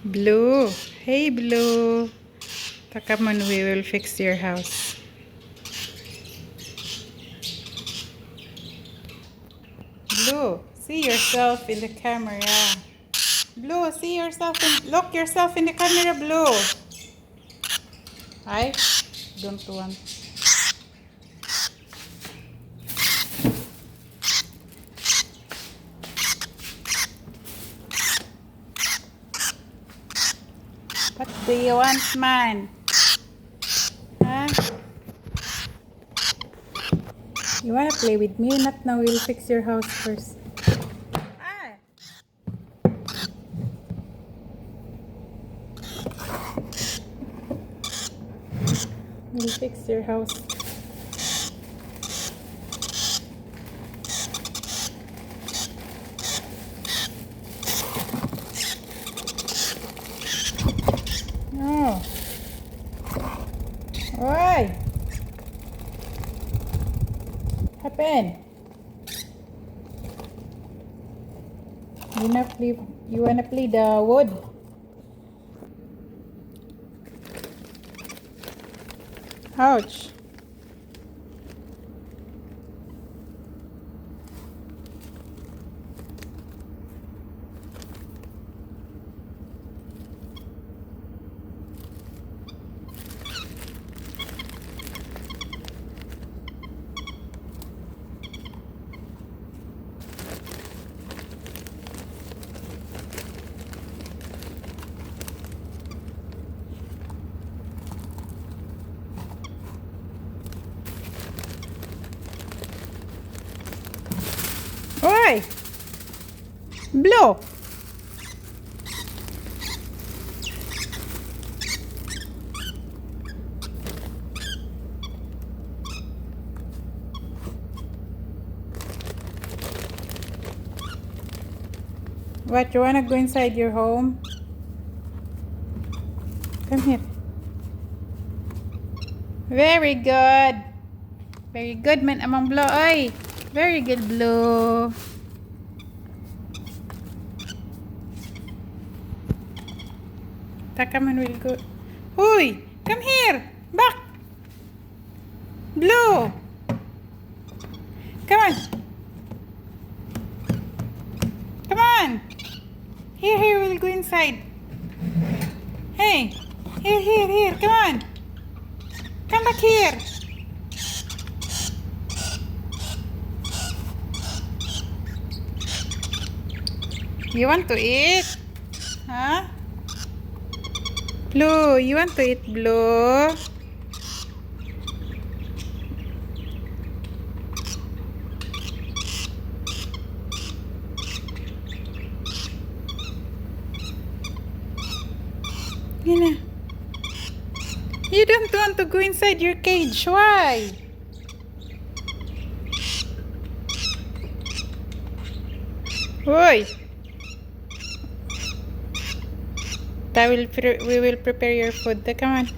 Blue. Hey, Blue. Come on, we will fix your house. Blue, see yourself in the camera. Blue, see yourself in, look yourself in the camera, Blue. I don't want. What do you want, man? Huh? You wanna play with me? Not now, we'll fix your house first. Ah. We'll fix your house. No. Why? Happen? You wanna play the wood? Ouch. Oi! Blue! What, you wanna go inside your home? Come here. Very good. Very good, man. Among Blue. Oi! Very good, Blue. Come on, we'll go. Huy! Come here! Back! Blue! Come on! Come on! Here, we'll go inside. Hey! Here, come on! Come back here! You want to eat? Huh? Blue, you want to eat, Blue? Gina. You don't want to go inside your cage. Why? Oi! We will prepare your food. Come on.